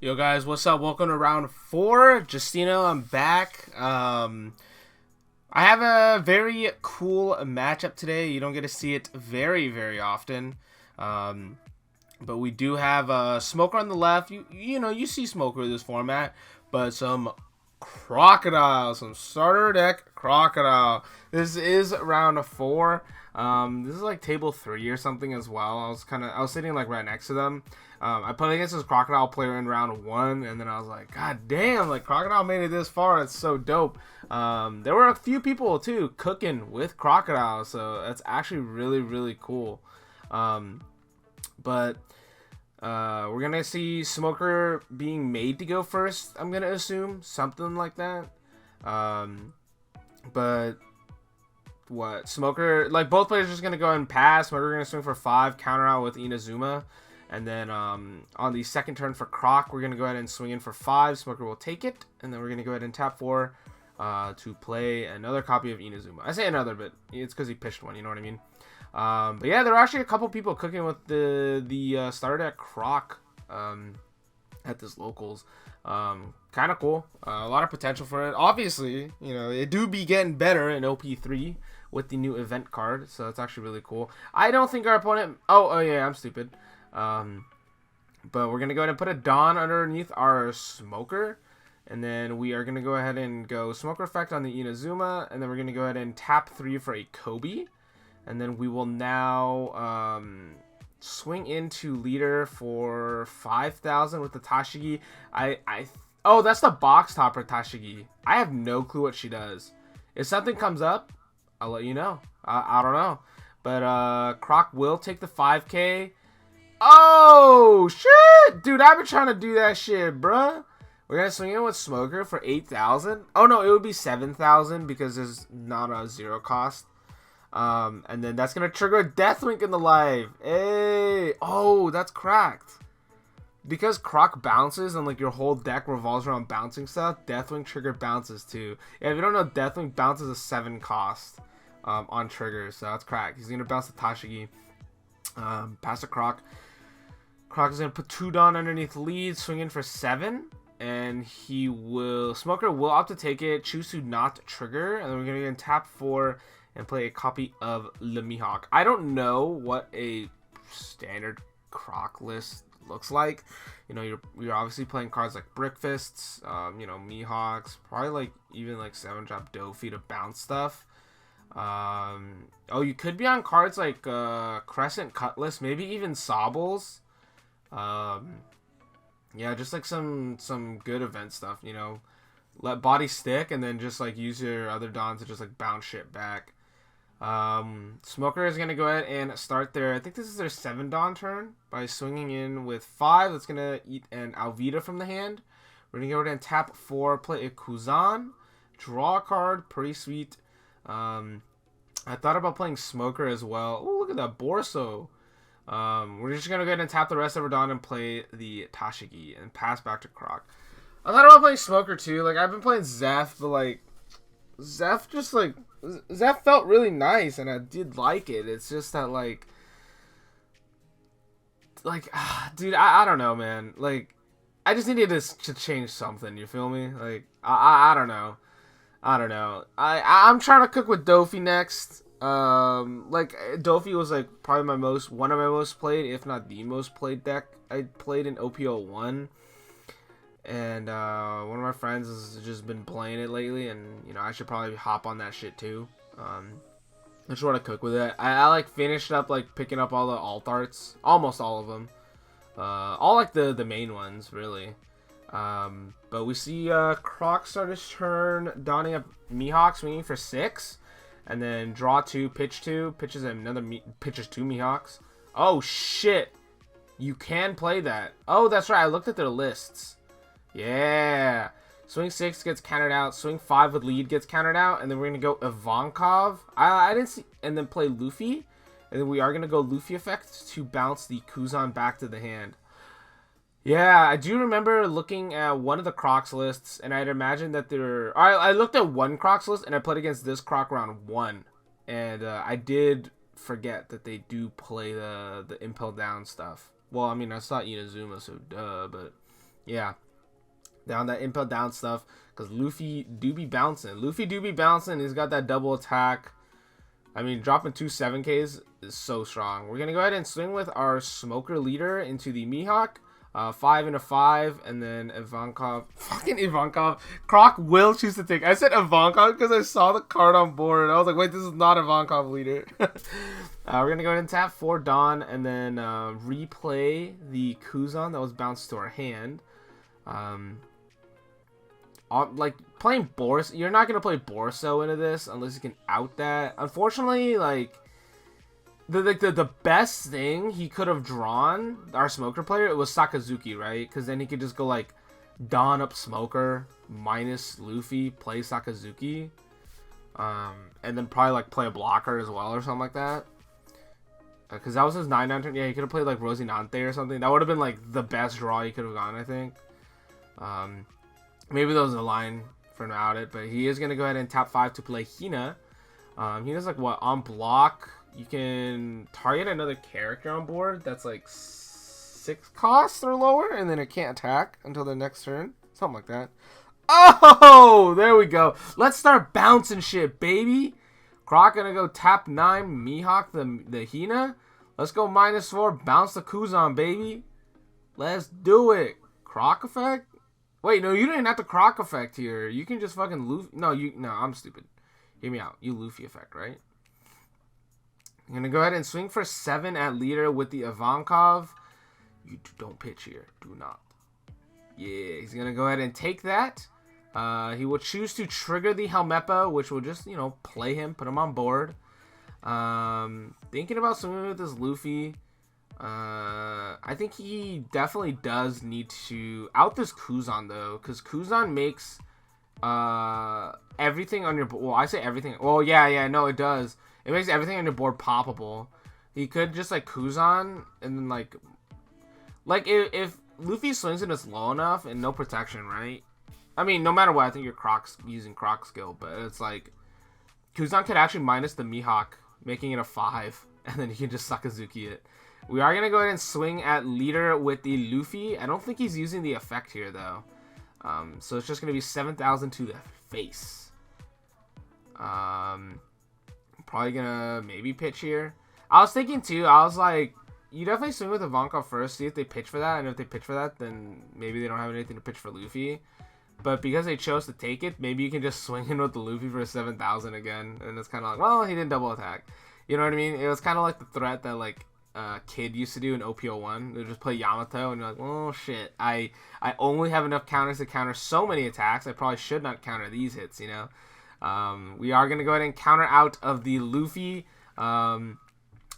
Yo guys, what's up? Welcome to round 4. Justino, I'm back. I have a very cool matchup today. You don't get to see it very often. But we do have Smoker on the left. You see Smoker in this format, but some Crocodile, some starter deck Crocodile. This is round 4. This is like table 3 or something as well. I was sitting like right next to them. I played against this Crocodile player in round 1, and then I was like, God damn, like Crocodile made it this far. It's so dope. There were a few people too cooking with Crocodile, so that's actually really cool. But we're gonna see Smoker being made to go first. I'm gonna assume something like that. But what Smoker, like both players are just gonna go ahead and pass. Smoker gonna swing for 5, counter out with Inazuma, and then on the second turn for Croc, we're gonna go ahead and swing in for 5. Smoker will take it, and then we're gonna go ahead and tap 4 to play another copy of Inazuma. I say another, but it's because he pitched one. You know what I mean? But yeah, there are actually a couple people cooking with the starter deck Croc at this locals. Kind of cool. A lot of potential for it. Obviously, it do be getting better in OP3 with the new event card, so that's actually really cool. I don't think our opponent... Oh yeah, I'm stupid. But we're gonna go ahead and put a Dawn underneath our Smoker, and then we are gonna go ahead and go Smoker effect on the Inazuma, and then we're gonna go ahead and tap 3 for a Kobe. And then we will now swing into leader for 5,000 with the Tashigi. Oh, that's the box topper Tashigi. I have no clue what she does. If something comes up, I'll let you know. I don't know. But Croc will take the 5K. Oh, shit! Dude, I've been trying to do that shit, bruh. We're going to swing in with Smoker for 8,000. Oh, no, it would be 7,000 because there's not a 0 cost. And then that's gonna trigger a Deathwink in the live. Hey, oh, that's cracked. Because Croc bounces and like your whole deck revolves around bouncing stuff, Deathwink trigger bounces too. Yeah, if you don't know, Deathwink bounces a 7 cost on triggers, so that's cracked. He's gonna bounce the Tashigi. Pass the Croc. Croc is gonna put 2 Dawn underneath lead, swing in for 7. And Smoker will opt to take it, choose to not trigger, and then we're gonna tap 4 and play a copy of Le Mihawk. I don't know what a standard Croc list looks like. You're obviously playing cards like Brickfists, Mihawks, probably like even like 7-drop Dofi to bounce stuff. You could be on cards like Crescent Cutlass, maybe even Sobbles. Yeah, just like some good event stuff, Let body stick and then just like use your other Dawn to just like bounce shit back. Smoker is going to go ahead and start I think this is their 7 Dawn turn by swinging in with 5. That's going to eat an Alvida from the hand. We're going to go ahead and tap 4, play a Kuzan, draw a card, pretty sweet. I thought about playing Smoker as well. Oh, look at that Borso. We're just going to go ahead and tap the rest of our Dawn and play the Tashigi and pass back to Croc. I thought about playing Smoker too. Like, I've been playing Zeph, but like, Zeph felt really nice, and I did like it. It's just that, dude, I don't know, man. Like, I just needed to change something, you feel me? Like, I don't know. I'm trying to cook with Dofi next. Like, Dofi was, like, probably one of my most played, if not the most played deck I played in OP01. And one of my friends has just been playing it lately, and I should probably hop on that shit too. I just want to cook with it. I like finished up like picking up all the alt arts, almost all of them, all like the main ones really. But we see Croc start his turn, donning up Mihawk, swinging for 6, and then draw 2, pitch 2, pitches another pitches 2 Mihawks. Oh shit! You can play that. Oh, that's right. I looked at their lists. Yeah. Swing 6 gets countered out. Swing 5 with lead gets countered out. And then we're going to go Ivankov. I didn't see. And then play Luffy. And then we are going to go Luffy effect to bounce the Kuzan back to the hand. Yeah, I do remember looking at one of the Crocs lists. And I'd imagine that there... I looked at one Crocs list. And I played against this Croc round 1. And I did forget that they do play the Impel Down stuff. Well, I mean, I saw Inazuma, so duh. But... Yeah. Down that impel down stuff. Because Luffy do be bouncing. He's got that double attack. I mean, dropping 2 7Ks is so strong. We're going to go ahead and swing with our Smoker leader into the Mihawk. 5 and a 5, and then Ivankov. Fucking Ivankov. Croc will choose to take. I said Ivankov because I saw the card on board. I was like, wait, this is not Ivankov leader. We're going to go ahead and tap 4 Dawn, and then replay the Kuzan that was bounced to our hand. Like, playing Boris, you're not going to play Borso into this unless you can out that. Unfortunately, like, the best thing he could have drawn, our Smoker player, it was Sakazuki, right? Because then he could just go, like, Dawn up Smoker, minus Luffy, play Sakazuki, and then probably, like, play a blocker as well or something like that. Because that was his 9-9 turn. Yeah, he could have played, like, Rosinante or something. That would have been, like, the best draw he could have gone, I think. Maybe there was a line for him out it, but he is going to go ahead and tap 5 to play Hina. Hina's, like, what, on block? You can target another character on board that's like 6 costs or lower, and then it can't attack until the next turn. Something like that. Oh, there we go. Let's start bouncing shit, baby. Croc gonna go tap 9, Mihawk the Hina. Let's go -4, bounce the Kuzan, baby. Let's do it. Croc effect? Wait, no, you didn't have the Croc effect here. You can just fucking Luffy. No, I'm stupid. Hear me out. You Luffy effect, right? I'm going to go ahead and swing for 7 at leader with the Ivankov. You don't pitch here. Do not. Yeah, he's going to go ahead and take that. He will choose to trigger the Helmeppa, which will just, play him, put him on board. Thinking about swinging with this Luffy. I think he definitely does need to out this Kuzan, though, because Kuzan makes everything on your board. Well, I say everything. Well, yeah, no, it does. It makes everything on your board poppable. He could just, like, Kuzan, and then, like if Luffy swings it, it's low enough and no protection, right? I mean, no matter what, I think you're using Croc skill, but it's like, Kuzan could actually minus the Mihawk, making it a 5, and then you can just Sakazuki it. We are going to go ahead and swing at leader with the Luffy. I don't think he's using the effect here, though. So it's just going to be 7,000 to the face. Probably gonna maybe pitch here. I was thinking too, I was like, you definitely swing with Ivankov first, see if they pitch for that, and if they pitch for that, then maybe they don't have anything to pitch for Luffy. But because they chose to take it, maybe you can just swing in with the Luffy for 7,000 again, and it's kind of like, well, he didn't double attack. You know what I mean? It was kind of like the threat that, like, Kid used to do in OP01. They just play Yamato, and you're like, oh shit, I only have enough counters to counter so many attacks, I probably should not counter these hits, we are going to go ahead and counter out of the Luffy. A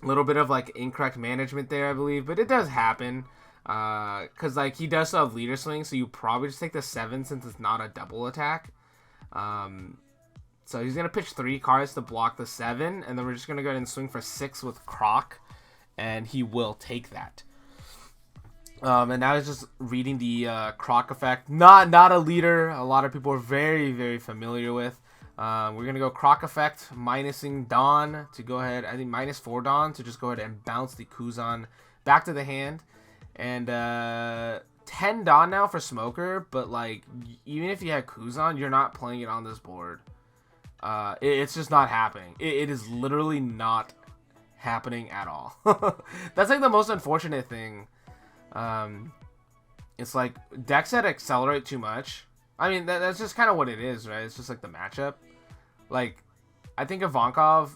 little bit of, like, incorrect management there, I believe. But it does happen. Because, like, he does still have leader swing. So you probably just take the 7 since it's not a double attack. So he's going to pitch 3 cards to block the 7. And then we're just going to go ahead and swing for 6 with Croc. And he will take that. And now he's just reading the Croc effect. Not a leader. A lot of people are very, very familiar with. We're going to go Croc effect, minusing Dawn to go ahead, I think -4 Dawn to just go ahead and bounce the Kuzan back to the hand. And 10 Dawn now for Smoker, but, like, even if you had Kuzan, you're not playing it on this board. It's just not happening. It is literally not happening at all. That's, like, the most unfortunate thing. It's like, decks that accelerate too much. I mean, that's just kind of what it is, right? It's just, like, the matchup. Like, I think Ivankov,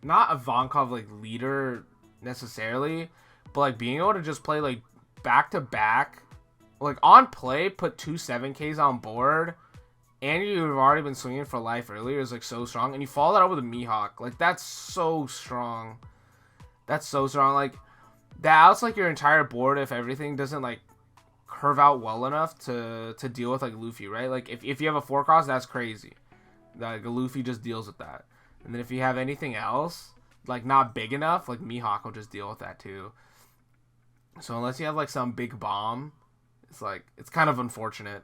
not Ivankov, like, leader necessarily, but, like, being able to just play, like, back-to-back, like, on play, put 2 7Ks on board, and you've already been swinging for life earlier is, like, so strong, and you follow that up with a Mihawk. Like, that's so strong. That's so strong. Like, that outs, like, your entire board if everything doesn't, like, curve out well enough to deal with, like, Luffy, right? Like, if you have a 4 cost, that's crazy. Like, Luffy just deals with that. And then if you have anything else, like, not big enough, like, Mihawk will just deal with that too. So unless you have, like, some big bomb, it's, like, it's kind of unfortunate.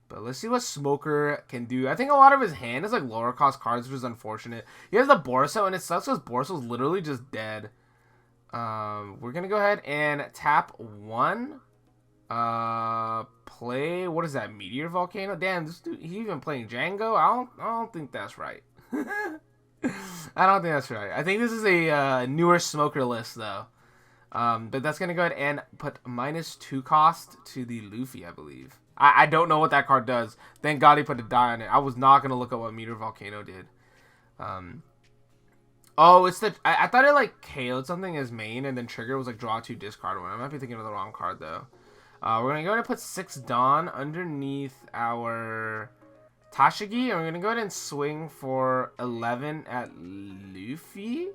But let's see what Smoker can do. I think a lot of his hand is, like, lower cost cards, which is unfortunate. He has the Borso, and it sucks because Borso's literally just dead. We're going to go ahead and tap 1 Play, what is that, Meteor Volcano? Damn, this dude, he even playing Django? I don't think that's right. I don't think that's right. I think this is a newer smoker list though. But that's gonna go ahead and put -2 cost to the Luffy, I believe. I don't know what that card does. Thank God he put a die on it. I was not gonna look at what Meteor Volcano did. Oh, it's the I thought it like KO'd something as main and then trigger was like draw 2, discard 1. I might be thinking of the wrong card though. We're gonna go ahead and put 6 Dawn underneath our Tashigi, and we're gonna go ahead and swing for 11 at Luffy,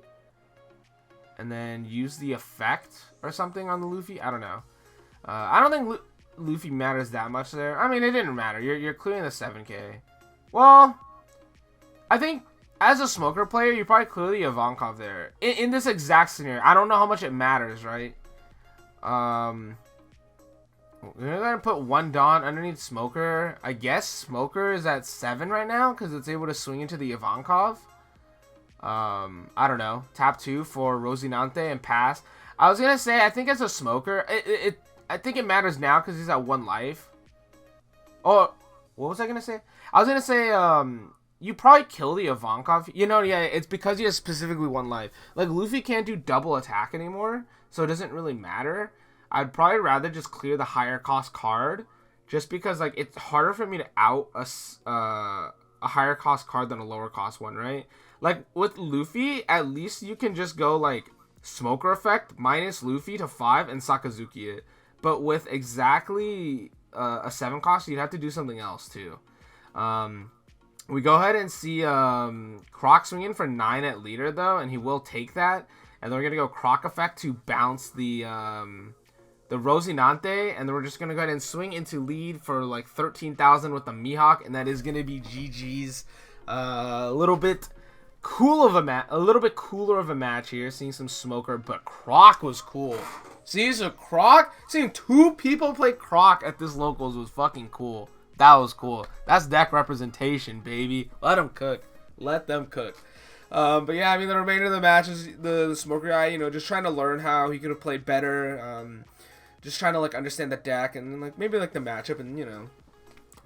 and then use the effect or something on the Luffy. I don't know. I don't think Luffy matters that much there. I mean, it didn't matter. You're clearing the 7k. Well, I think as a smoker player, you probably clear the Ivankov there in this exact scenario. I don't know how much it matters, right? We're gonna put 1 Dawn underneath Smoker. I guess Smoker is at 7 right now because it's able to swing into the Ivankov. I don't know. Tap 2 for Rosinante and pass. I was gonna say, I think as a Smoker, I think it matters now because he's at 1 life. Oh, what was I gonna say? I was gonna say, you probably kill the Ivankov. You know, yeah, it's because he has specifically 1 life. Like, Luffy can't do double attack anymore, so it doesn't really matter. I'd probably rather just clear the higher cost card, just because like it's harder for me to out a higher cost card than a lower cost one, right? Like with Luffy, at least you can just go like Smoker effect minus Luffy to 5 and Sakazuki it. But with exactly a 7 cost, you'd have to do something else too. We go ahead and see Croc swing in for 9 at leader though, and he will take that. And then we're gonna go Croc effect to bounce the Rosinante, and then we're just gonna go ahead and swing into lead for like 13,000 with the Mihawk, and that is gonna be GG's. A little bit cooler of a match here, seeing some Smoker, but Croc was cool. Seeing seeing 2 people play Croc at this locals was fucking cool. That was cool. That's deck representation, baby. Let them cook. Let them cook. But yeah, I mean, the remainder of the match is the Smoker guy, you know, just trying to learn how he could have played better. Just trying to like understand the deck and like maybe like the matchup and, you know,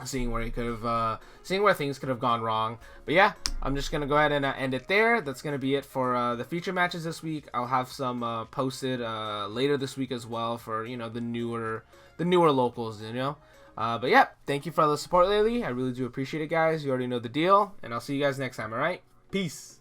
seeing where he could have, seeing where things could have gone wrong. But yeah, I'm just gonna go ahead and end it there. That's gonna be it for the feature matches this week. I'll have some posted later this week as well for, you know, the newer locals, you know. But yeah, thank you for all the support lately. I really do appreciate it, guys. You already know the deal, and I'll see you guys next time. All right, peace.